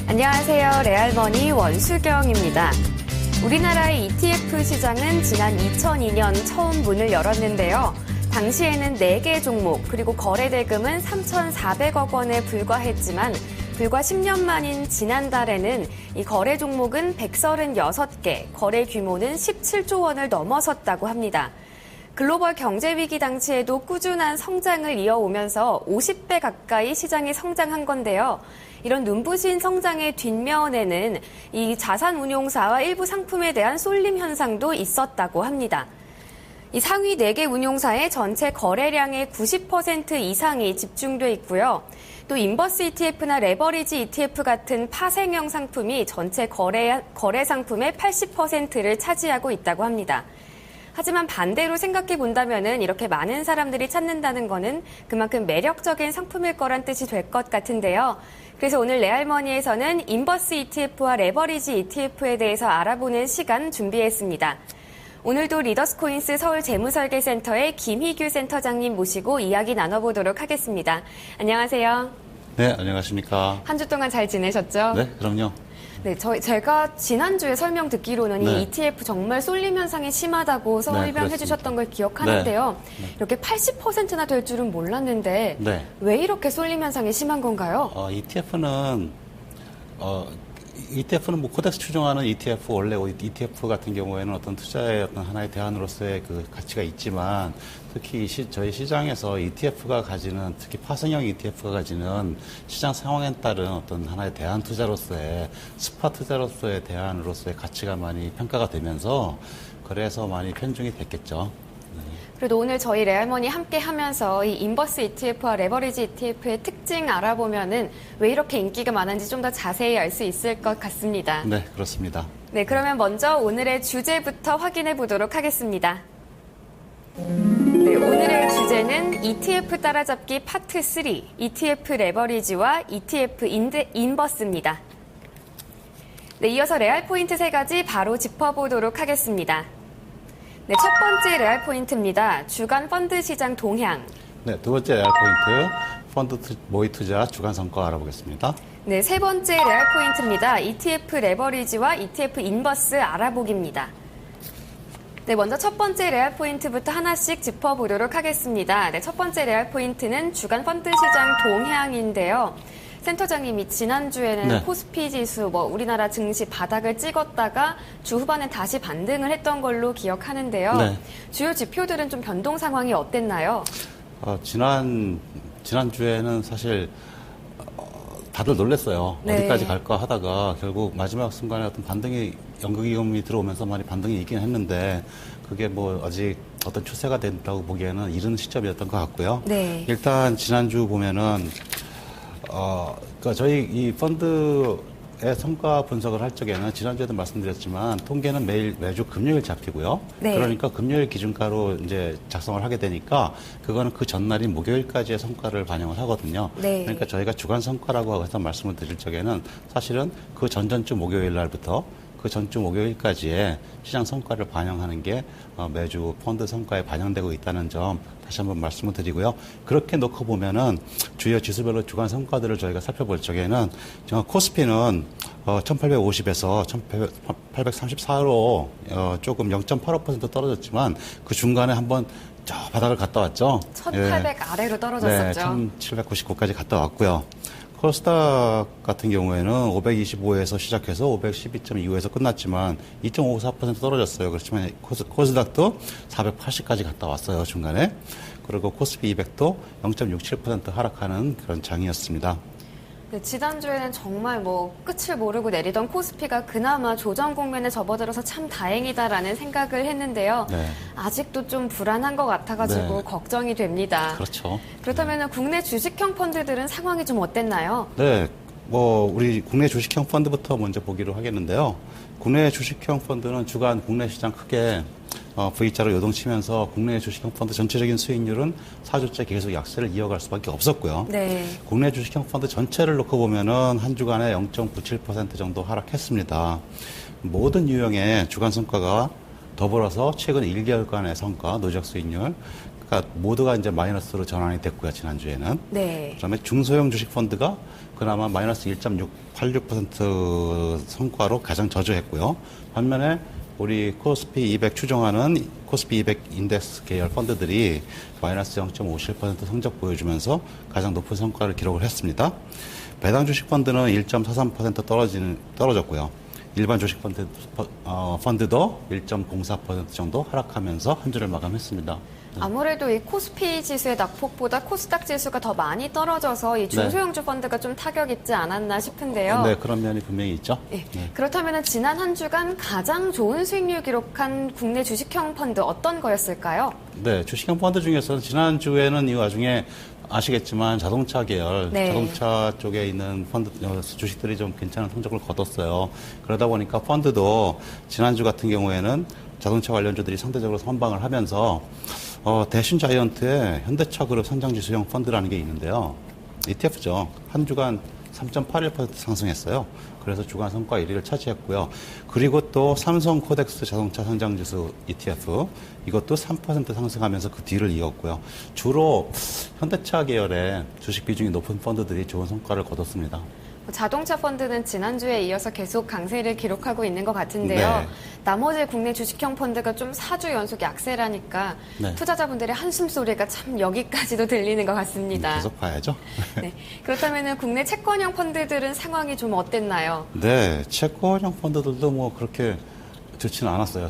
안녕하세요. 레알머니 원수경입니다. 우리나라의 ETF 시장은 지난 2002년 처음 문을 열었는데요. 당시에는 4개 종목 그리고 거래 대금은 3,400억 원에 불과했지만 불과 10년 만인 지난달에는 이 거래 종목은 136개, 거래 규모는 17조 원을 넘어섰다고 합니다. 글로벌 경제 위기 당시에도 꾸준한 성장을 이어오면서 50배 가까이 시장이 성장한 건데요. 이런 눈부신 성장의 뒷면에는 이 자산운용사와 일부 상품에 대한 쏠림 현상도 있었다고 합니다. 이 상위 4개 운용사의 전체 거래량의 90% 이상이 집중돼 있고요. 또 인버스 ETF나 레버리지 ETF 같은 파생형 상품이 전체 거래 상품의 80%를 차지하고 있다고 합니다. 하지만 반대로 생각해 본다면은 이렇게 많은 사람들이 찾는다는 거는 그만큼 매력적인 상품일 거란 뜻이 될 것 같은데요. 그래서 오늘 레알머니에서는 인버스 ETF와 레버리지 ETF에 대해서 알아보는 시간 준비했습니다. 오늘도 리더스코인스 서울재무설계센터의 김희규 센터장님 모시고 이야기 나눠보도록 하겠습니다. 안녕하세요. 네, 안녕하십니까. 한 주 동안 잘 지내셨죠? 네, 그럼요. 네, 제가 지난주에 설명 듣기로는 네. 이 ETF 정말 쏠림 현상이 심하다고 설명해 주셨던 걸 기억하는데요. 네. 이렇게 80%나 될 줄은 몰랐는데 네. 왜 이렇게 쏠림 현상이 심한 건가요? ETF는 뭐 코덱스 추종하는 ETF, 원래 ETF 같은 경우에는 어떤 투자의 어떤 하나의 대안으로서의 그 가치가 있지만 특히 저희 시장에서 ETF가 가지는, 특히 파생형 ETF가 가지는 시장 상황에 따른 어떤 하나의 대안 투자로서의 스파 투자로서의 대안으로서의 가치가 많이 평가가 되면서 그래서 많이 편중이 됐겠죠. 그래도 오늘 저희 레알머니 함께 하면서 이 인버스 ETF와 레버리지 ETF의 특징 알아보면은 왜 이렇게 인기가 많은지 좀 더 자세히 알 수 있을 것 같습니다. 네, 그렇습니다. 네, 그러면 먼저 오늘의 주제부터 확인해 보도록 하겠습니다. 네, 오늘의 주제는 ETF 따라잡기 파트 3, ETF 레버리지와 ETF 인버스입니다. 네, 이어서 레알 포인트 3가지 바로 짚어보도록 하겠습니다. 네, 첫 번째 레알 포인트입니다. 주간 펀드 시장 동향. 네, 두 번째 레알 포인트, 펀드 모의 투자 주간 성과 알아보겠습니다. 네, 세 번째 레알 포인트입니다. ETF 레버리지와 ETF 인버스 알아보기입니다. 네, 먼저 첫 번째 레알 포인트부터 하나씩 짚어보도록 하겠습니다. 네, 첫 번째 레알 포인트는 주간 펀드 시장 동향인데요. 센터장님이 지난주에는 네. 코스피 지수, 우리나라 증시 바닥을 찍었다가 주 후반에 다시 반등을 했던 걸로 기억하는데요. 네. 주요 지표들은 좀 변동 상황이 어땠나요? 지난주에는 사실 다들 놀랐어요. 네. 어디까지 갈까 하다가 결국 마지막 순간에 어떤 반등이, 연극이음이 들어오면서 많이 반등이 있긴 했는데 그게 뭐 아직 어떤 추세가 된다고 보기에는 이른 시점이었던 것 같고요. 네. 일단 지난주 보면은 그러니까 저희 이 펀드의 성과 분석을 할 적에는 지난주에도 말씀드렸지만 통계는 매주 금요일 잡히고요. 네. 그러니까 금요일 기준가로 이제 작성을 하게 되니까 그거는 그 전날인 목요일까지의 성과를 반영을 하거든요. 네. 그러니까 저희가 주간 성과라고 해서 말씀을 드릴 적에는 사실은 그 전전주 목요일 날부터 그 전주 목요일까지의 시장 성과를 반영하는 게 매주 펀드 성과에 반영되고 있다는 점 다시 한번 말씀을 드리고요. 그렇게 놓고 보면은 주요 지수별로 주간 성과들을 저희가 살펴볼 적에는 코스피는 1850에서 1834로 조금 0.85% 떨어졌지만 그 중간에 한번 저 바닥을 갔다 왔죠. 1800 아래로 떨어졌었죠. 네, 1799까지 갔다 왔고요. 코스닥 같은 경우에는 525에서 시작해서 512.25에서 끝났지만 2.54% 떨어졌어요. 그렇지만 코스닥도 480까지 갔다 왔어요, 중간에. 그리고 코스피 200도 0.67% 하락하는 그런 장이었습니다. 네, 지난주에는 정말 끝을 모르고 내리던 코스피가 그나마 조정 국면에 접어들어서 참 다행이다라는 생각을 했는데요. 네. 아직도 좀 불안한 것 같아가지고 네. 걱정이 됩니다. 그렇죠. 그렇다면 국내 주식형 펀드들은 상황이 좀 어땠나요? 네, 우리 국내 주식형 펀드부터 먼저 보기로 하겠는데요. 국내 주식형 펀드는 주간 국내 시장 크게 V자로 요동치면서 국내 주식형 펀드 전체적인 수익률은 4주째 계속 약세를 이어갈 수밖에 없었고요. 네. 국내 주식형 펀드 전체를 놓고 보면은 한 주간에 0.97% 정도 하락했습니다. 모든 유형의 주간 성과가 더불어서 최근 1개월간의 성과, 누적 수익률, 그러니까 모두가 이제 마이너스로 전환이 됐고요, 지난주에는. 네. 그다음에 중소형 주식 펀드가 그나마 마이너스 1.86% 성과로 가장 저조했고요. 반면에 우리 코스피 200 추종하는 코스피 200 인덱스 계열 펀드들이 마이너스 0.57% 성적 보여주면서 가장 높은 성과를 기록을 했습니다. 배당 주식 펀드는 1.43% 떨어졌고요. 일반 주식 펀드도 1.04% 정도 하락하면서 한 주를 마감했습니다. 아무래도 이 코스피 지수의 낙폭보다 코스닥 지수가 더 많이 떨어져서 이 중소형주 펀드가 좀 타격 입지 않았나 싶은데요. 네, 그런 면이 분명히 있죠. 네. 네. 그렇다면 지난 한 주간 가장 좋은 수익률 기록한 국내 주식형 펀드 어떤 거였을까요? 네, 주식형 펀드 중에서는 지난주에는 이 와중에 아시겠지만 자동차 계열, 네. 자동차 쪽에 있는 펀드 주식들이 좀 괜찮은 성적을 거뒀어요. 그러다 보니까 펀드도 지난주 같은 경우에는 자동차 관련주들이 상대적으로 선방을 하면서 대신 자이언트의 현대차 그룹 선장지수형 펀드라는 게 있는데요. ETF죠. 한 주간 3.81% 상승했어요. 그래서 주간 성과 1위를 차지했고요. 그리고 또 삼성 코덱스 자동차 상장지수 ETF 이것도 3% 상승하면서 그 뒤를 이었고요. 주로 현대차 계열의 주식 비중이 높은 펀드들이 좋은 성과를 거뒀습니다. 자동차 펀드는 지난주에 이어서 계속 강세를 기록하고 있는 것 같은데요. 네. 나머지 국내 주식형 펀드가 좀 4주 연속 약세라니까 네. 투자자분들의 한숨 소리가 참 여기까지도 들리는 것 같습니다. 계속 봐야죠. 네. 그렇다면 국내 채권형 펀드들은 상황이 좀 어땠나요? 네, 채권형 펀드들도 뭐 그렇게 좋지는 않았어요.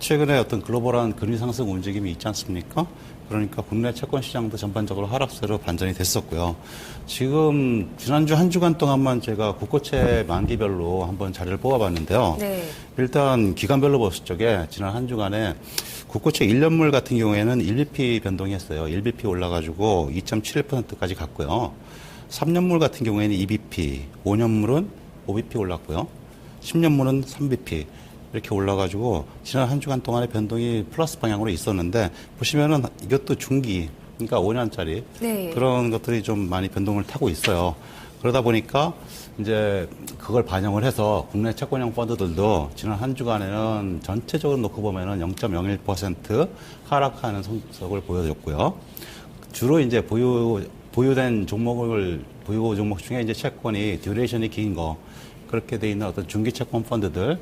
최근에 어떤 글로벌한 금리 상승 움직임이 있지 않습니까? 그러니까 국내 채권 시장도 전반적으로 하락세로 반전이 됐었고요. 지금 지난주 한 주간 동안만 제가 국고채 만기별로 한번 자료를 뽑아봤는데요. 네. 일단 기간별로 봤을 적에 지난 한 주간에 국고채 1년물 같은 경우에는 1bp 변동이 했어요. 1bp 올라가지고 2.71%까지 갔고요. 3년물 같은 경우에는 2bp, 5년물은 5bp 올랐고요. 10년물은 3bp. 이렇게 올라가지고 지난 한 주간 동안의 변동이 플러스 방향으로 있었는데 보시면은 이것도 중기, 그러니까 5년짜리 네. 그런 것들이 좀 많이 변동을 타고 있어요. 그러다 보니까 이제 그걸 반영을 해서 국내 채권형 펀드들도 지난 한 주간에는 전체적으로 놓고 보면은 0.01% 하락하는 성적을 보여줬고요. 주로 이제 보유된 보유 종목 중에 이제 채권이 듀레이션이 긴 거 그렇게 돼 있는 어떤 중기 채권 펀드들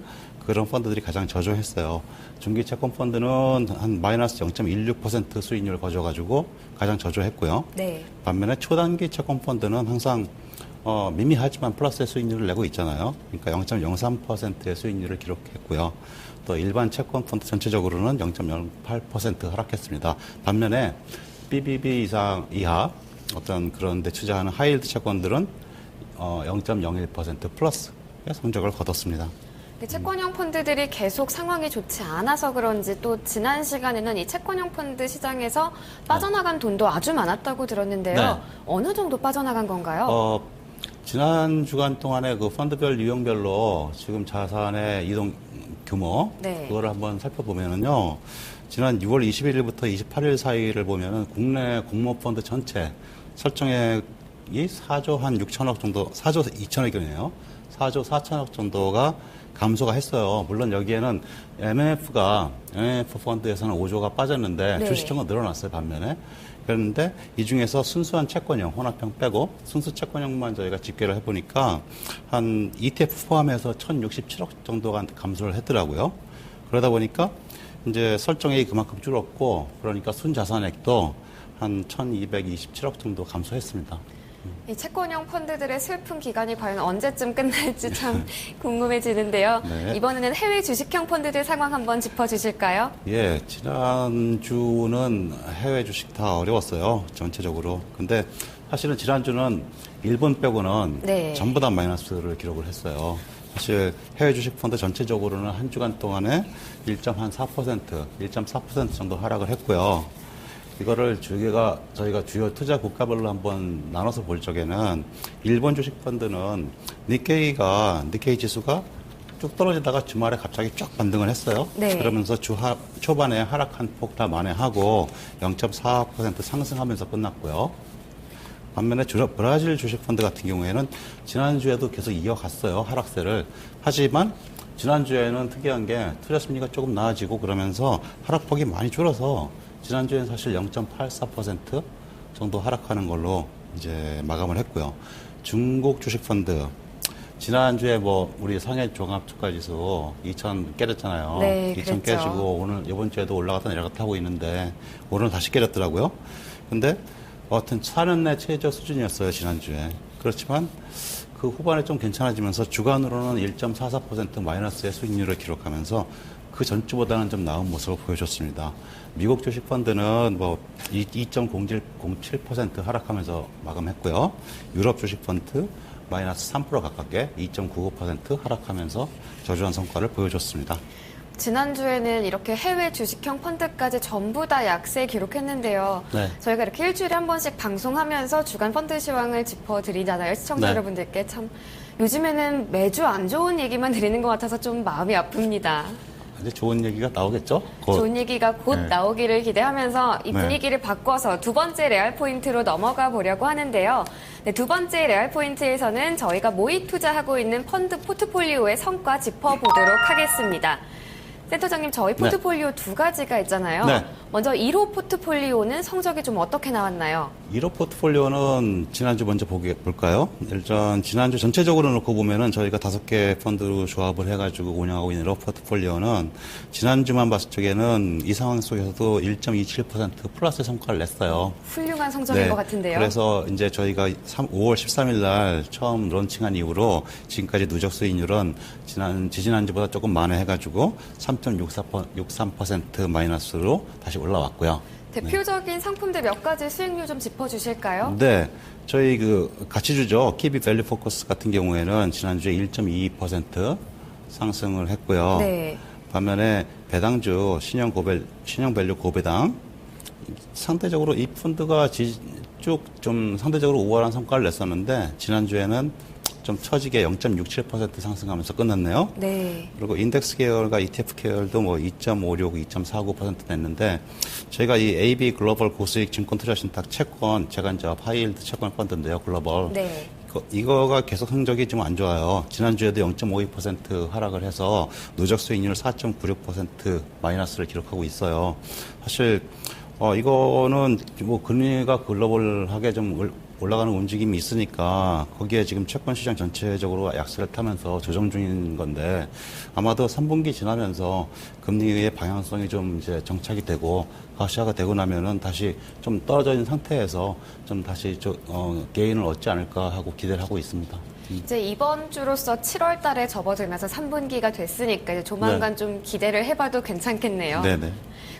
그런 펀드들이 가장 저조했어요. 중기 채권 펀드는 한 마이너스 0.16% 수익률을 거둬가지고 가장 저조했고요. 네. 반면에 초단기 채권 펀드는 항상 미미하지만 플러스의 수익률을 내고 있잖아요. 그러니까 0.03%의 수익률을 기록했고요. 또 일반 채권 펀드 전체적으로는 0.08% 하락했습니다. 반면에 BBB 이하 어떤 그런 데 투자하는 하이힐드 채권들은 0.01% 플러스의 성적을 거뒀습니다. 채권형 펀드들이 계속 상황이 좋지 않아서 그런지 또 지난 시간에는 이 채권형 펀드 시장에서 빠져나간 돈도 아주 많았다고 들었는데요. 네. 어느 정도 빠져나간 건가요? 지난 주간 동안에 그 펀드별 유형별로 지금 자산의 이동 규모 네. 그거를 한번 살펴보면은요. 지난 6월 21일부터 28일 사이를 보면은 국내 공모펀드 전체 설정액이 4조 한 6천억 정도, 4조 2천억이네요. 4조 4천억 정도가 감소가 했어요. 물론 여기에는 MMF 펀드에서는 5조가 빠졌는데 네. 주식형은 늘어났어요, 반면에. 그런데 이 중에서 순수한 채권형, 혼합형 빼고 순수 채권형만 저희가 집계를 해보니까 한 ETF 포함해서 1,067억 정도가 감소를 했더라고요. 그러다 보니까 이제 설정액이 그만큼 줄었고 그러니까 순자산액도 한 1,227억 정도 감소했습니다. 이 채권형 펀드들의 슬픈 기간이 과연 언제쯤 끝날지 참 궁금해지는데요. 네. 이번에는 해외 주식형 펀드들 상황 한번 짚어주실까요? 예, 지난주는 해외 주식 다 어려웠어요. 전체적으로. 근데 사실은 지난주는 일본 빼고는 네. 전부 다 마이너스를 기록을 했어요. 사실 해외 주식 펀드 전체적으로는 한 주간 동안에 1.4% 정도 하락을 했고요. 이거를 저희가 주요 투자 국가별로 한번 나눠서 볼 적에는 일본 주식 펀드는 니케이 지수가 쭉 떨어지다가 주말에 갑자기 쫙 반등을 했어요. 네. 그러면서 초반에 하락한 폭 다 만회하고 0.4% 상승하면서 끝났고요. 반면에 브라질 주식 펀드 같은 경우에는 지난주에도 계속 이어갔어요. 하락세를. 하지만 지난주에는 특이한 게 투자 심리가 조금 나아지고 그러면서 하락폭이 많이 줄어서 지난주엔 사실 0.84% 정도 하락하는 걸로 이제 마감을 했고요. 중국 주식 펀드 지난주에 뭐 우리 상해 종합주가지수 2,000 깨졌잖아요. 네, 2,000 그랬죠. 깨지고 오늘 이번 주에도 올라갔다 내려갔다 하고 있는데 오늘 다시 깨졌더라고요. 근데 하여튼 4년 내 최저 수준이었어요, 지난주에. 그렇지만 그 후반에 좀 괜찮아지면서 주간으로는 1.44% 마이너스의 수익률을 기록하면서 그 전주보다는 좀 나은 모습을 보여줬습니다. 미국 주식 펀드는 뭐 2.07% 하락하면서 마감했고요. 유럽 주식 펀드 마이너스 3% 가깝게 2.95% 하락하면서 저조한 성과를 보여줬습니다. 지난주에는 이렇게 해외 주식형 펀드까지 전부 다 약세 기록했는데요. 네. 저희가 이렇게 일주일에 한 번씩 방송하면서 주간 펀드 시황을 짚어드리잖아요. 시청자 네. 여러분들께 참 요즘에는 매주 안 좋은 얘기만 드리는 것 같아서 좀 마음이 아픕니다. 이제 좋은 얘기가 나오겠죠? 곧. 좋은 얘기가 곧 네. 나오기를 기대하면서 이 네. 분위기를 바꿔서 두 번째 레알 포인트로 넘어가 보려고 하는데요. 네, 두 번째 레알 포인트에서는 저희가 모의 투자하고 있는 펀드 포트폴리오의 성과 짚어보도록 하겠습니다. 센터장님, 저희 포트폴리오 두 가지가 있잖아요. 네. 먼저 1호 포트폴리오는 성적이 좀 어떻게 나왔나요? 1호 포트폴리오는 지난주 먼저 볼까요? 일단 지난주 전체적으로 놓고 보면은 저희가 5개 펀드로 조합을 해가지고 운영하고 있는 1호 포트폴리오는 지난주만 봤을 적에는 이 상황 속에서도 1.27% 플러스 성과를 냈어요. 훌륭한 성적인 것 같은데요. 그래서 이제 저희가 5월 13일 날 처음 론칭한 이후로 지금까지 누적 수익률은 지지난주보다 조금 만회해가지고 3.63% 마이너스로 다시 올라왔고요. 대표적인 상품들 몇 가지 수익률 좀 짚어주실까요? 네. 저희 가치주죠. 키비 밸류 포커스 같은 경우에는 지난주에 1.22% 상승을 했고요. 네. 반면에 배당주 신형 밸류 고배당 상대적으로 이 펀드가 쭉 좀 상대적으로 우월한 성과를 냈었는데 지난주에는 좀 처지게 0.67% 상승하면서 끝났네요. 네. 그리고 인덱스 계열과 ETF 계열도 뭐 2.56, 2.49% 냈는데 저희가 이 AB 글로벌 고수익 증권 투자 신탁 채권 제가 이제 하이힐드 채권 펀드인데요, 글로벌. 네. 이거가 계속 성적이 좀 안 좋아요. 지난주에도 0.52% 하락을 해서 누적 수익률 4.96% 마이너스를 기록하고 있어요. 사실 이거는 뭐 금리가 글로벌하게 좀 올라가는 움직임이 있으니까 거기에 지금 채권 시장 전체적으로 약세를 타면서 조정 중인 건데 아마도 3분기 지나면서 금리의 방향성이 좀 이제 정착이 되고 가시화가 되고 나면은 다시 좀 떨어져 있는 상태에서 좀 다시 게인을 얻지 않을까 하고 기대를 하고 있습니다. 이제 이번 주로서 7월 달에 접어들면서 3분기가 됐으니까 이제 조만간 좀 기대를 해봐도 괜찮겠네요. 네네.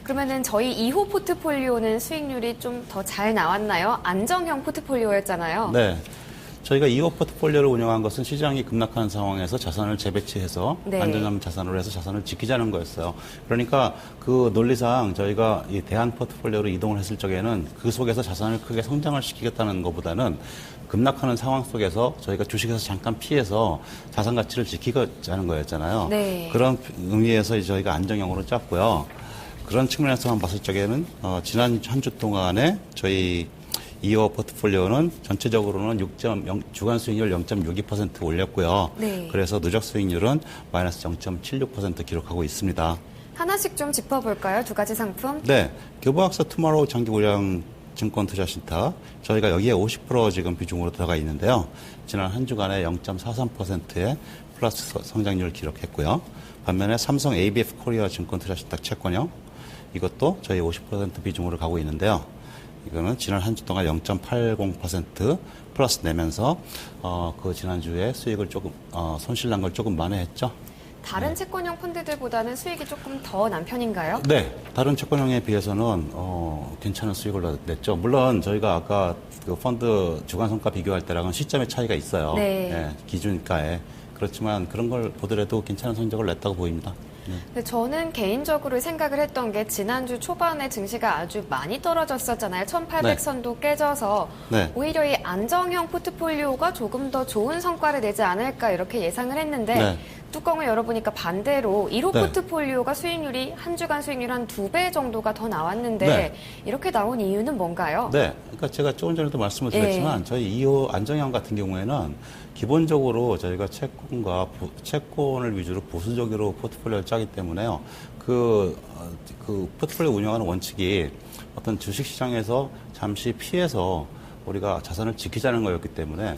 그러면은 저희 2호 포트폴리오는 수익률이 좀 더 잘 나왔나요? 안정형 포트폴리오였잖아요. 네. 저희가 2호 포트폴리오를 운영한 것은 시장이 급락하는 상황에서 자산을 재배치해서 네. 안전한 자산으로 해서 자산을 지키자는 거였어요. 그러니까 그 논리상 저희가 이 대한 포트폴리오로 이동을 했을 적에는 그 속에서 자산을 크게 성장을 시키겠다는 것보다는 급락하는 상황 속에서 저희가 주식에서 잠깐 피해서 자산 가치를 지키고자 하는 거였잖아요. 네. 그런 의미에서 이제 저희가 안정형으로 짰고요. 그런 측면에서만 봤을 적에는 지난 한 주 동안에 저희 2호 포트폴리오는 전체적으로는 주간 수익률 0.62% 올렸고요. 네. 그래서 누적 수익률은 마이너스 0.76% 기록하고 있습니다. 하나씩 좀 짚어볼까요? 두 가지 상품. 네. 교보학사 투마로우 장기 우량 증권 투자 신탁 저희가 여기에 50% 지금 비중으로 들어가 있는데요. 지난 한 주간에 0.43%의 플러스 성장률을 기록했고요. 반면에 삼성 ABF 코리아 증권 투자 신탁 채권형 이것도 저희 50% 비중으로 가고 있는데요. 이거는 지난 한 주 동안 0.80% 플러스 내면서 그 지난주에 수익을 조금 손실 난 걸 조금 만회했죠. 다른 채권형 펀드들보다는 수익이 조금 더 난 편인가요? 네, 다른 채권형에 비해서는 괜찮은 수익을 냈죠. 물론 저희가 아까 그 펀드 주간 성과 비교할 때랑은 시점의 차이가 있어요. 네. 기준가에. 그렇지만 그런 걸 보더라도 괜찮은 성적을 냈다고 보입니다. 근데 저는 개인적으로 생각을 했던 게 지난주 초반에 증시가 아주 많이 떨어졌었잖아요. 1800선도 깨져서 네. 오히려 이 안정형 포트폴리오가 조금 더 좋은 성과를 내지 않을까 이렇게 예상을 했는데 네. 뚜껑을 열어보니까 반대로 1호 네. 포트폴리오가 수익률이 한 주간 수익률 한 2배 정도가 더 나왔는데 네. 이렇게 나온 이유는 뭔가요? 네. 그러니까 제가 조금 전에도 말씀을 드렸지만 저희 2호 안정형 같은 경우에는 기본적으로 저희가 채권을 위주로 보수적으로 포트폴리오를 짜기 때문에요. 그 포트폴리오 운영하는 원칙이 어떤 주식시장에서 잠시 피해서 우리가 자산을 지키자는 거였기 때문에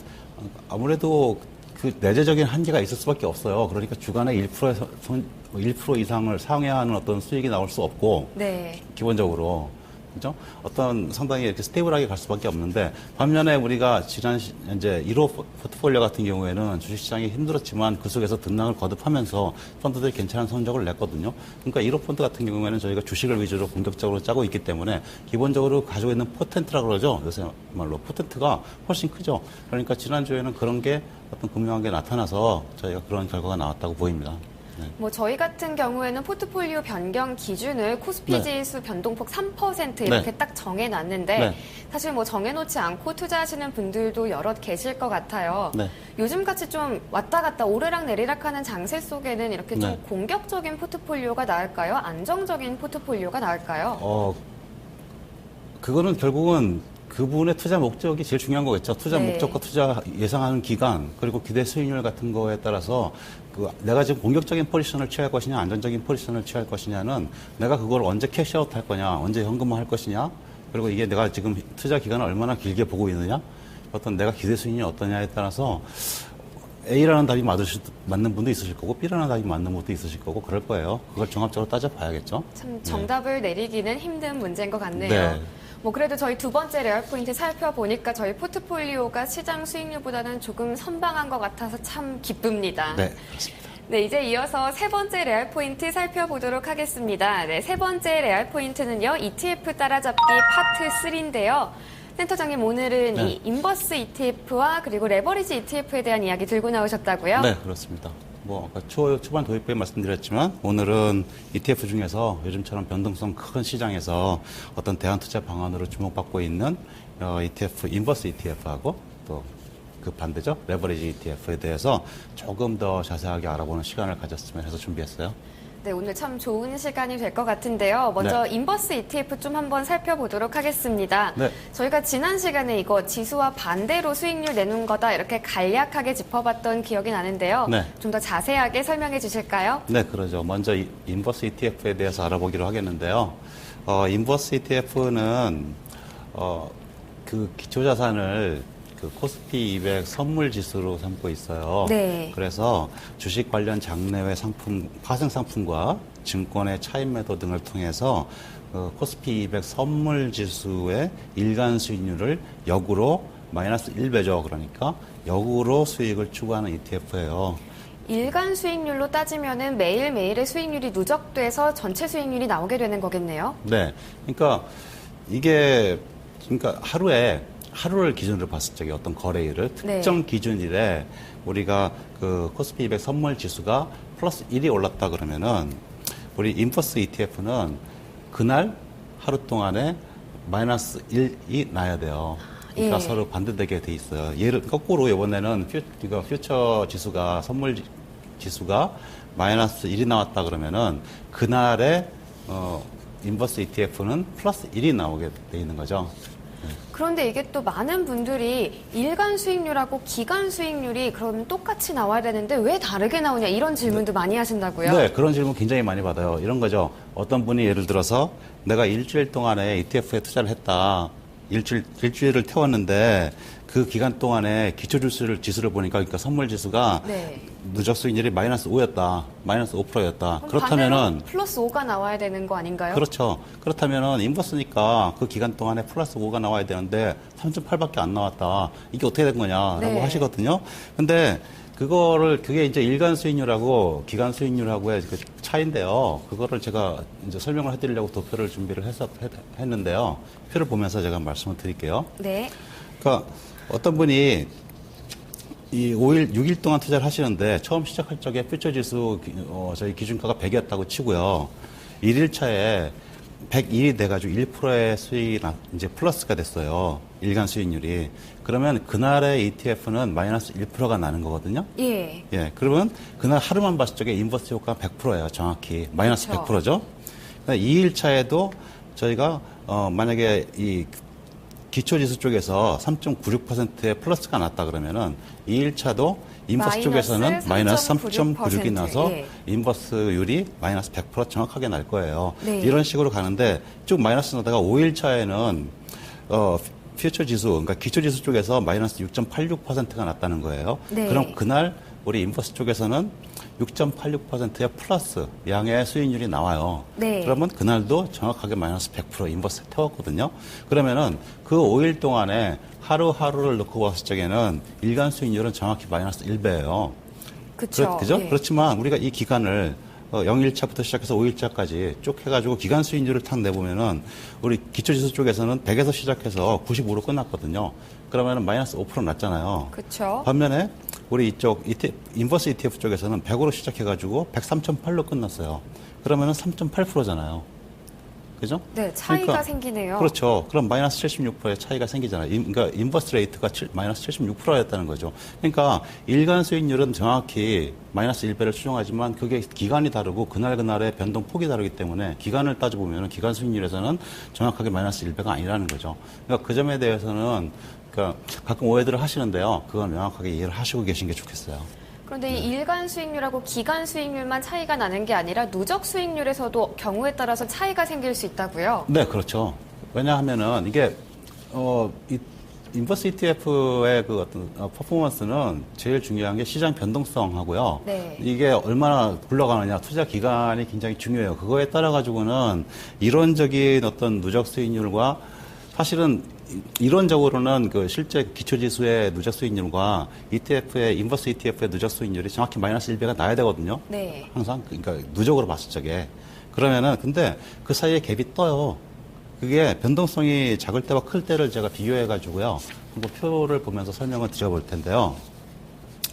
아무래도 그 내재적인 한계가 있을 수밖에 없어요. 그러니까 주간에 1% 이상을 상회하는 어떤 수익이 나올 수 없고, 네. 기본적으로. 그죠? 어떤 상당히 이렇게 스테이블하게 갈 수밖에 없는데, 반면에 우리가 지난 이제 1호 포트폴리오 같은 경우에는 주식시장이 힘들었지만 그 속에서 등락을 거듭하면서 펀드들이 괜찮은 성적을 냈거든요. 그러니까 1호 펀드 같은 경우에는 저희가 주식을 위주로 공격적으로 짜고 있기 때문에 기본적으로 가지고 있는 포텐트라고 그러죠. 요새 말로 포텐트가 훨씬 크죠. 그러니까 지난주에는 그런 게 어떤 분명한 게 나타나서 저희가 그런 결과가 나왔다고 보입니다. 네. 뭐 저희 같은 경우에는 포트폴리오 변경 기준을 코스피 네. 지수 변동폭 3% 이렇게 네. 딱 정해놨는데 네. 사실 뭐 정해놓지 않고 투자하시는 분들도 여럿 계실 것 같아요. 네. 요즘같이 좀 왔다 갔다 오르락 내리락하는 장세 속에는 이렇게 좀 네. 공격적인 포트폴리오가 나을까요? 안정적인 포트폴리오가 나을까요? 그거는 결국은 그분의 투자 목적이 제일 중요한 거겠죠. 투자 네. 목적과 투자 예상하는 기간, 그리고 기대 수익률 같은 거에 따라서 내가 지금 공격적인 포지션을 취할 것이냐, 안전적인 포지션을 취할 것이냐는 내가 그걸 언제 캐시아웃 할 거냐, 언제 현금화 할 것이냐, 그리고 이게 내가 지금 투자 기간을 얼마나 길게 보고 있느냐, 어떤 내가 기대 수익률이 어떠냐에 따라서 A라는 답이 맞는 분도 있으실 거고 B라는 답이 맞는 분도 있으실 거고 그럴 거예요. 그걸 종합적으로 따져봐야겠죠. 참 정답을 내리기는 힘든 문제인 것 같네요. 네. 뭐 그래도 저희 두 번째 레알 포인트 살펴보니까 저희 포트폴리오가 시장 수익률보다는 조금 선방한 것 같아서 참 기쁩니다. 네, 그렇습니다. 네, 이제 이어서 세 번째 레알 포인트 살펴보도록 하겠습니다. 네, 세 번째 레알 포인트는요, ETF 따라잡기 파트 3인데요. 센터장님, 오늘은 네. 이 인버스 ETF와 그리고 레버리지 ETF에 대한 이야기 들고 나오셨다고요? 네, 그렇습니다. 뭐 아까 초반 도입부에 말씀드렸지만 오늘은 ETF 중에서 요즘처럼 변동성 큰 시장에서 어떤 대안 투자 방안으로 주목받고 있는 ETF, 인버스 ETF하고 또 그 반대죠, 레버리지 ETF에 대해서 조금 더 자세하게 알아보는 시간을 가졌으면 해서 준비했어요. 네, 오늘 참 좋은 시간이 될 것 같은데요. 먼저 인버스 ETF 좀 한번 살펴보도록 하겠습니다. 네. 저희가 지난 시간에 이거 지수와 반대로 수익률 내는 거다 이렇게 간략하게 짚어봤던 기억이 나는데요. 네. 좀 더 자세하게 설명해 주실까요? 네, 그러죠. 먼저 인버스 ETF에 대해서 알아보기로 하겠는데요. 인버스 ETF는 그 기초자산을 그 코스피 200 선물 지수로 삼고 있어요. 네. 그래서 주식 관련 장내외 상품, 파생 상품과 증권의 차익 매도 등을 통해서 코스피 200 선물 지수의 일간 수익률을 역으로 마이너스 1배죠. 그러니까 역으로 수익을 추구하는 ETF예요. 일간 수익률로 따지면은 매일매일의 수익률이 누적돼서 전체 수익률이 나오게 되는 거겠네요. 네. 그러니까 하루를 기준으로 봤을 적에 어떤 거래일을 특정 기준일에 우리가 그 코스피 200 선물 지수가 플러스 1이 올랐다 그러면은 우리 인버스 ETF는 그날 하루 동안에 마이너스 1이 나야 돼요. 그러니까 서로 반대되게 돼 있어요. 거꾸로 이번에는 퓨처 지수가 선물 지수가 마이너스 1이 나왔다 그러면은 그날에 인버스 ETF는 플러스 1이 나오게 돼 있는 거죠. 그런데 이게 또 많은 분들이 일간 수익률하고 기간 수익률이 그러면 똑같이 나와야 되는데 왜 다르게 나오냐 이런 질문도 많이 하신다고요? 네, 그런 질문 굉장히 많이 받아요. 이런 거죠. 어떤 분이 예를 들어서 내가 일주일 동안에 ETF에 투자를 했다. 일주일을 태웠는데 그 기간 동안에 지수를 보니까 그러니까 선물 지수가 누적 수익률이 마이너스 5였다. 마이너스 5%였다. 그렇다면은 플러스 5가 나와야 되는 거 아닌가요? 그렇죠. 그렇다면은 인버스니까 그 기간 동안에 플러스 5가 나와야 되는데 3.8밖에 안 나왔다. 이게 어떻게 된 거냐라고 하시거든요. 근데 그게 이제 일간 수익률하고 기간 수익률하고의 그 차이인데요. 그거를 제가 이제 설명을 해드리려고 도표를 준비를 했는데요. 표를 보면서 제가 말씀을 드릴게요. 네. 그러니까 어떤 분이 이 6일 동안 투자를 하시는데 처음 시작할 적에 퓨처 지수 저희 기준가가 100이었다고 치고요. 1일 차에 101이 돼가지고 1%의 수익이 이제 플러스가 됐어요. 일간 수익률이. 그러면 그날의 ETF는 마이너스 1%가 나는 거거든요. 예. 예. 그러면 그날 하루만 봤을 적에 인버스 효과가 100%예요. 정확히. 마이너스 그렇죠. 100%죠. 2일 차에도 저희가 만약에 이 기초지수 쪽에서 3.96%의 플러스가 났다 그러면은 2일차도 인버스 쪽에서는 마이너스 3.96이 나서 예. 인버스율이 마이너스 100% 정확하게 날 거예요. 네. 이런 식으로 가는데 쭉 마이너스 나다가 5일차에는 퓨처 지수, 그러니까 기초지수 쪽에서 마이너스 6.86%가 났다는 거예요. 네. 그럼 그날 우리 인버스 쪽에서는 6.86%의 플러스 양의 수익률이 나와요. 네. 그러면 그날도 정확하게 마이너스 100% 인버스에 태웠거든요. 그러면은 그 5일 동안에 하루하루를 놓고 봤을 적에는 일간 수익률은 정확히 마이너스 1배예요. 그렇죠. 그죠? 예. 그렇지만 우리가 이 기간을 0일차부터 시작해서 5일차까지 쭉 해가지고 기간 수익률을 탁 내보면은 우리 기초지수 쪽에서는 100에서 시작해서 95로 끝났거든요. 그러면은 마이너스 5% 났잖아요. 그렇죠. 반면에 우리 이쪽 인버스 ETF 쪽에서는 100으로 시작해가지고 103.8로 끝났어요. 그러면은 3.8%잖아요. 그죠? 네, 차이가 생기네요. 그렇죠. 그럼 마이너스 76%의 차이가 생기잖아요. 그러니까 인버스 레이트가 마이너스 76%였다는 거죠. 그러니까 일간 수익률은 정확히 마이너스 1배를 추정하지만 그게 기간이 다르고 그날의 변동폭이 다르기 때문에 기간을 따져보면 기간 수익률에서는 정확하게 마이너스 1배가 아니라는 거죠. 그러니까 그 점에 대해서는 그러니까 가끔 오해들을 하시는데요. 그건 명확하게 이해를 하시고 계신 게 좋겠어요. 그런데 이 일간 수익률하고 기간 수익률만 차이가 나는 게 아니라 누적 수익률에서도 경우에 따라서 차이가 생길 수 있다고요? 네, 그렇죠. 왜냐하면은 이게 인버스 ETF의 그 어떤 퍼포먼스는 제일 중요한 게 시장 변동성하고요. 네. 이게 얼마나 굴러가느냐, 투자 기간이 굉장히 중요해요. 그거에 따라 가지고는 이론적인 어떤 누적 수익률과 사실은 이론적으로는 그 실제 기초지수의 누적 수익률과 ETF의 인버스 ETF의 누적 수익률이 정확히 마이너스 1배가 나야 되거든요. 네. 항상 그러니까 누적으로 봤을 적에 그러면은 근데 그 사이에 갭이 떠요. 그게 변동성이 작을 때와 클 때를 제가 비교해 가지고요. 한번 표를 보면서 설명을 드려볼 텐데요.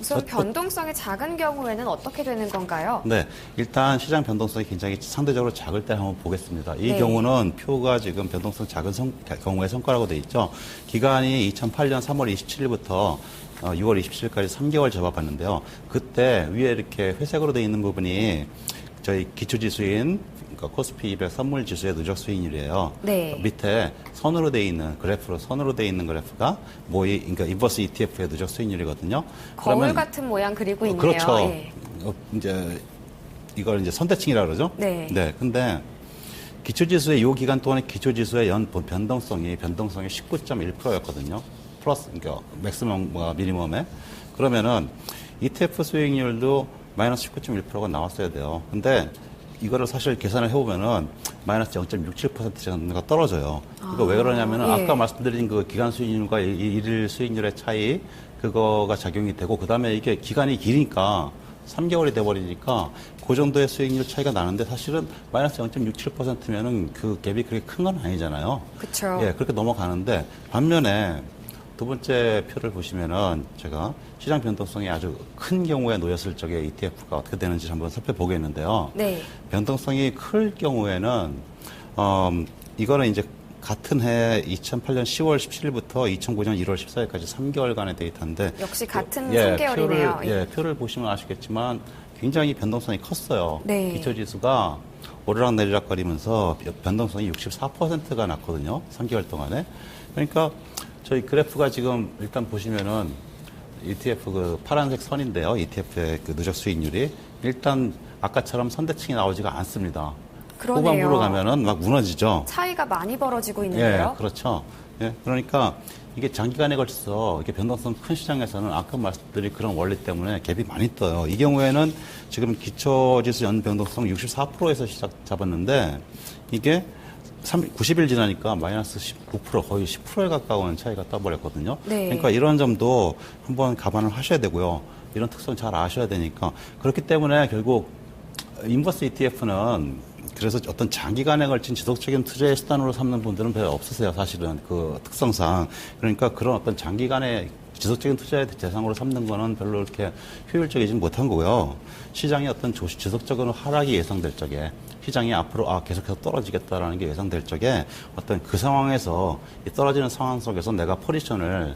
우선 변동성이 작은 경우에는 어떻게 되는 건가요? 네, 일단 시장 변동성이 굉장히 상대적으로 작을 때 한번 보겠습니다. 이 네. 경우는 표가 지금 변동성 작은 경우의 성과라고 돼 있죠. 기간이 2008년 3월 27일부터 6월 27일까지 3개월 잡아봤는데요. 그때 위에 이렇게 회색으로 돼 있는 부분이 저희 기초지수인 그러니까 코스피 200 선물 지수의 누적 수익률이에요. 네. 밑에 선으로 돼 있는 그래프가 그러니까 인버스 ETF의 누적 수익률이거든요. 거울 같은 모양 그리고 있네요. 그렇죠. 예. 이제 이걸 이제 선대칭이라 그러죠. 네. 네. 근데 기초지수의 이 기간 동안의 기초지수의 변동성이 19.1%였거든요. 플러스 그러니까 맥시멈과 미니멈에 그러면은 ETF 수익률도 마이너스 19.1%가 나왔어야 돼요. 근데 이거를 사실 계산을 해보면은 마이너스 0.67% 정도가 떨어져요. 이거 왜 그러냐면은 예. 아까 말씀드린 그 기간 수익률과 일일 수익률의 차이 그거가 작용이 되고 그다음에 이게 기간이 기니까 3개월이 돼버리니까 그 정도의 수익률 차이가 나는데 사실은 마이너스 0.67%면은 그 갭이 그렇게 큰 건 아니잖아요. 그렇죠. 예, 그렇게 넘어가는데 반면에 두 번째 표를 보시면은 제가 시장 변동성이 아주 큰 경우에 놓였을 적에 ETF가 어떻게 되는지 한번 살펴보겠는데요. 네. 변동성이 클 경우에는 이거는 이제 같은 해 2008년 10월 17일부터 2009년 1월 14일까지 3개월간의 데이터인데 역시 같은 3개월이네요. 표를 보시면 아시겠지만 굉장히 변동성이 컸어요. 네. 기초지수가 오르락 내리락거리면서 변동성이 64%가 났거든요. 3개월 동안에. 그러니까 저희 그래프가 지금 일단 보시면은 ETF 그 파란색 선인데요. ETF의 그 누적 수익률이 일단 아까처럼 선대칭이 나오지가 않습니다. 그러네요. 후반부로 가면은 막 무너지죠. 차이가 많이 벌어지고 있는데요. 예, 그렇죠. 예, 그러니까 이게 장기간에 걸쳐서 이렇게 변동성 큰 시장에서는 아까 말씀드린 그런 원리 때문에 갭이 많이 떠요. 이 경우에는 지금 기초지수 연 변동성 64%에서 시작 잡았는데 이게 90일 지나니까 마이너스 19% 거의 10%에 가까운 차이가 떠버렸거든요. 네. 그러니까 이런 점도 한번 감안을 하셔야 되고요. 이런 특성 잘 아셔야 되니까 그렇기 때문에 결국 인버스 ETF는 그래서 어떤 장기간에 걸친 지속적인 투자의 수단으로 삼는 분들은 별로 없으세요. 사실은 그 특성상. 그러니까 그런 어떤 장기간에 지속적인 투자의 대상으로 삼는 거는 별로 이렇게 효율적이지 못한 거고요. 시장이 어떤 지속적으로 하락이 예상될 적에 시장이 앞으로 계속해서 떨어지겠다라는 게 예상될 적에 어떤 그 상황에서 이 떨어지는 상황 속에서 내가 포지션을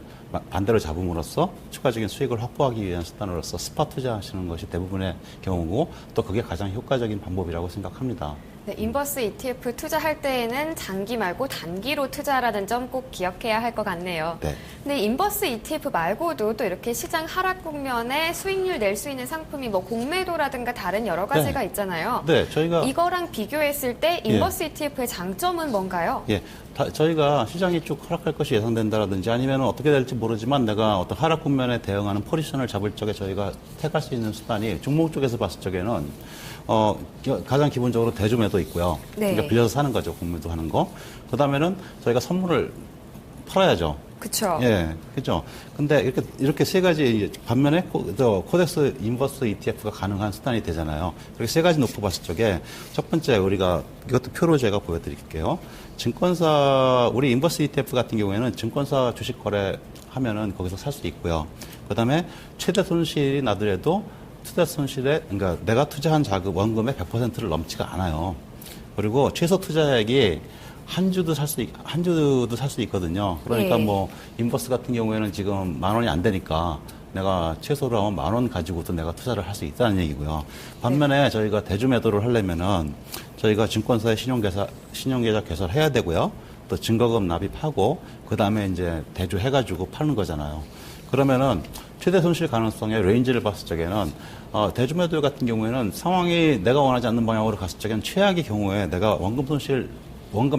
반대로 잡음으로써 추가적인 수익을 확보하기 위한 수단으로서 스팟 투자하시는 것이 대부분의 경우고 또 그게 가장 효과적인 방법이라고 생각합니다. 네, 인버스 ETF 투자할 때에는 장기 말고 단기로 투자하라는 점 꼭 기억해야 할 것 같네요. 네. 근데 인버스 ETF 말고도 또 이렇게 시장 하락 국면에 수익률 낼 수 있는 상품이 뭐 공매도라든가 다른 여러 가지가 있잖아요. 네, 저희가 이거랑 비교했을 때 인버스 ETF의 장점은 뭔가요? 예, 저희가 시장이 쭉 하락할 것이 예상된다라든지 아니면 어떻게 될지 모르지만 내가 어떤 하락 국면에 대응하는 포지션을 잡을 적에 저희가 택할 수 있는 수단이 종목 쪽에서 봤을 적에는 가장 기본적으로 대주매도 있고요. 네. 그러니까 빌려서 사는 거죠, 공매도 하는 거. 그 다음에는 저희가 선물을 팔아야죠. 그렇죠. 예, 그죠. 근데 이렇게 세 가지 반면에 코덱스 인버스 ETF가 가능한 수단이 되잖아요. 이렇게 세 가지 놓고 봤을 적에 첫 번째 우리가 이것도 표로 제가 보여드릴게요. 증권사 우리 인버스 ETF 같은 경우에는 증권사 주식 거래하면은 거기서 살 수 있고요. 그다음에 최대 손실이 나더라도 투자 손실에 그러니까 내가 투자한 자금 원금의 100%를 넘지가 않아요. 그리고 최소 투자액이 한 주도 살 수 있거든요. 그러니까 네. 뭐 인버스 같은 경우에는 지금 10,000원이 안 되니까 내가 최소로 하면 10,000원 가지고도 내가 투자를 할 수 있다는 얘기고요. 반면에 저희가 대주 매도를 하려면은 저희가 증권사에 신용계좌 개설해야 되고요. 또 증거금 납입하고 그 다음에 이제 대주 해가지고 파는 거잖아요. 그러면은 최대 손실 가능성의 레인지를 봤을 적에는 대주 매도 같은 경우에는 상황이 내가 원하지 않는 방향으로 갔을 적에는 최악의 경우에 내가 원금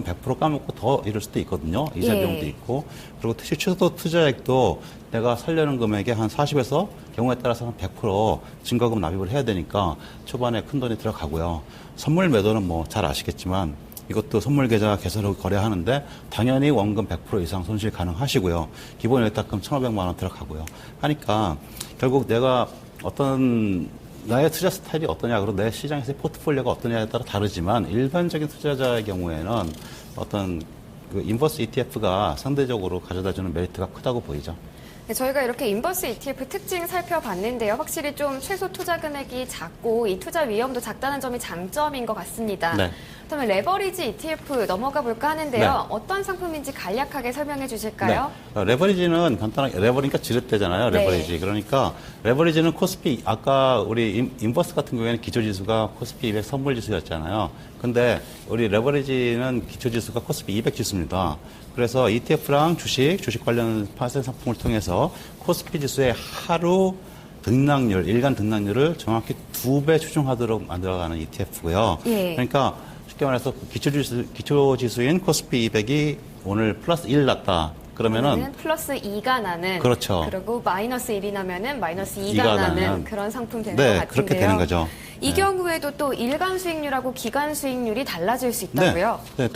100% 까먹고 더 이럴 수도 있거든요. 이자 비용도 있고. 그리고 최소 투자액도 내가 살려는 금액의 한 40에서 경우에 따라서는 100% 증거금 납입을 해야 되니까 초반에 큰 돈이 들어가고요. 선물 매도는 뭐 잘 아시겠지만 이것도 선물 계좌 개설을 거래하는데 당연히 원금 100% 이상 손실 가능하시고요. 기본 일탁금 1,500만 원 들어가고요. 하니까 결국 내가 어떤 나의 투자 스타일이 어떠냐, 그리고 내 시장에서의 포트폴리오가 어떠냐에 따라 다르지만 일반적인 투자자의 경우에는 어떤 그 인버스 ETF가 상대적으로 가져다주는 메리트가 크다고 보이죠. 네, 저희가 이렇게 인버스 ETF 특징 살펴봤는데요. 확실히 좀 최소 투자 금액이 작고 이 투자 위험도 작다는 점이 장점인 것 같습니다. 네. 그렇다면 레버리지 ETF 넘어가 볼까 하는데요. 네. 어떤 상품인지 간략하게 설명해 주실까요? 네. 레버리지는 간단하게, 레버리니까 지렛대잖아요. 레버리지. 네. 그러니까 레버리지는 코스피, 아까 우리 인버스 같은 경우에는 기초지수가 코스피 200 선물지수였잖아요. 근데 우리 레버리지는 기초지수가 코스피 200 지수입니다. 그래서 ETF랑 주식 관련 파생 상품을 통해서 코스피 지수의 하루 등락률, 일간 등락률을 정확히 2배 추정하도록 만들어가는 ETF고요. 예. 그러니까 쉽게 말해서 기초지수인 코스피 200이 오늘 플러스 1 났다. 그러면은 플러스 2가 나는, 그렇죠. 그리고 마이너스 1이 나면은 마이너스 2가 2가 나는 나는 그런 상품 되는 네, 것 같은데요. 그렇게 되는 거죠. 이 네. 경우에도 또 일간 수익률하고 기간 수익률이 달라질 수 있다고요? 네,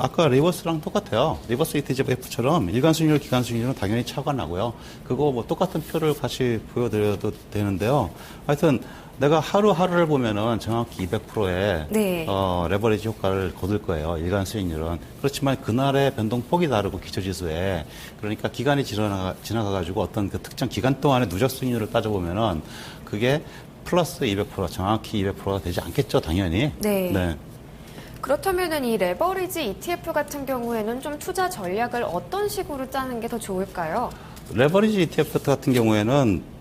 아까 리버스랑 똑같아요. 리버스 ETF처럼 일간 수익률, 기간 수익률은 당연히 차가 나고요. 그거 뭐 똑같은 표를 같이 보여드려도 되는데요. 하여튼 내가 하루하루를 보면은 정확히 200%의 네. 레버리지 효과를 거둘 거예요. 일간 수익률은. 그렇지만 그날의 변동폭이 다르고 기초지수에. 그러니까 기간이 지나가가지고 어떤 그 특정 기간 동안의 누적 수익률을 따져보면은 그게 플러스 200% 정확히 200%가 되지 않겠죠, 당연히. 네. 그렇다면은 이 레버리지 ETF 같은 경우에는 좀 투자 전략을 어떤 식으로 짜는 게 더 좋을까요? 레버리지 ETF 같은 경우에는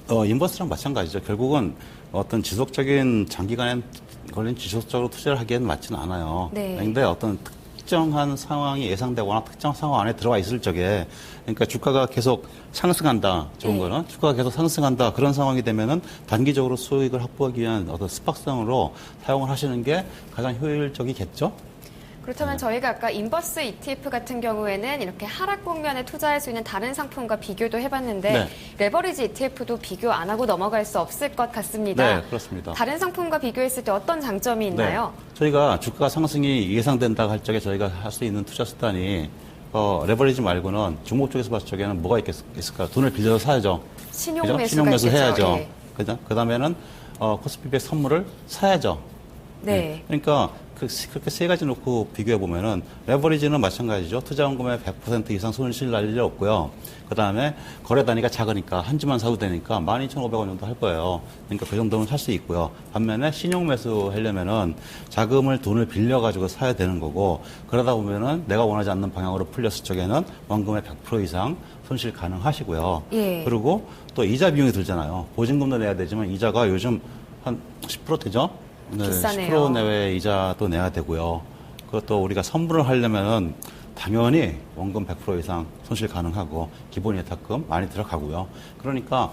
인버스랑 마찬가지죠. 결국은 어떤 장기간에 걸린 지속적으로 투자를 하기에는 맞지는 않아요. 네. 그런데 어떤 특정한 상황이 예상되거나 특정 상황 안에 들어가 있을 적에 그러니까 주가가 계속 상승한다. 좋은 네. 거는 주가가 계속 상승한다. 그런 상황이 되면은 단기적으로 수익을 확보하기 위한 어떤 스팍성으로 사용을 하시는 게 가장 효율적이겠죠. 그렇다면 저희가 아까 인버스 ETF 같은 경우에는 이렇게 하락 국면에 투자할 수 있는 다른 상품과 비교도 해봤는데 네. 레버리지 ETF도 비교 안 하고 넘어갈 수 없을 것 같습니다. 네, 그렇습니다. 다른 상품과 비교했을 때 어떤 장점이 있나요? 네. 저희가 주가 상승이 예상된다 할 적에 저희가 할 수 있는 투자 수단이 레버리지 말고는 종목 쪽에서 봤을 적에는 뭐가 있을까요? 돈을 빌려서 사야죠. 신용매수가 신용매수 있겠죠. 해야죠. 예. 그 다음에는 코스피 100 선물을 사야죠. 네. 그러니까 그렇게 세 가지 놓고 비교해 보면은 레버리지는 마찬가지죠. 투자원금의 100% 이상 손실 날 일이 없고요. 그 다음에 거래 단위가 작으니까 한 주만 사도 되니까 12,500원 정도 할 거예요. 그러니까 그 정도는 살 수 있고요. 반면에 신용 매수 하려면은 자금을 돈을 빌려 가지고 사야 되는 거고 그러다 보면은 내가 원하지 않는 방향으로 풀렸을 적에는 원금의 100% 이상 손실 가능하시고요. 예. 그리고 또 이자 비용이 들잖아요. 보증금도 내야 되지만 이자가 요즘 한 10% 되죠? 네, 비싸네요. 10% 내외 이자도 내야 되고요. 그것도 우리가 선분을 하려면은 당연히 원금 100% 이상 손실 가능하고 기본 예탁금 많이 들어가고요. 그러니까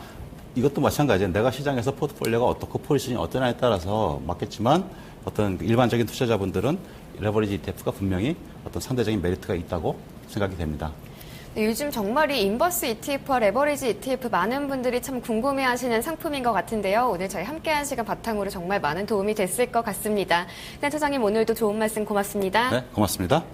이것도 마찬가지예요. 내가 시장에서 포트폴리오가 어떻고 포지션이 어떠냐에 따라서 맞겠지만 어떤 일반적인 투자자분들은 레버리지 ETF가 분명히 어떤 상대적인 메리트가 있다고 생각이 됩니다. 네, 요즘 정말 이 인버스 ETF와 레버리지 ETF 많은 분들이 참 궁금해하시는 상품인 것 같은데요. 오늘 저희 함께한 시간 바탕으로 정말 많은 도움이 됐을 것 같습니다. 센터장님 오늘도 좋은 말씀 고맙습니다. 네, 고맙습니다.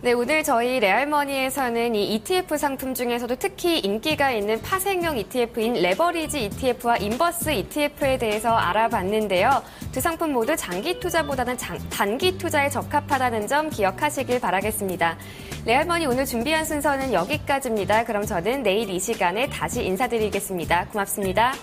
네, 오늘 저희 레알머니에서는 이 ETF 상품 중에서도 특히 인기가 있는 파생형 ETF인 레버리지 ETF와 인버스 ETF에 대해서 알아봤는데요. 두 상품 모두 장기 투자보다는 단기 투자에 적합하다는 점 기억하시길 바라겠습니다. 레알머니 오늘 준비한 순서는 여기까지입니다. 그럼 저는 내일 이 시간에 다시 인사드리겠습니다. 고맙습니다.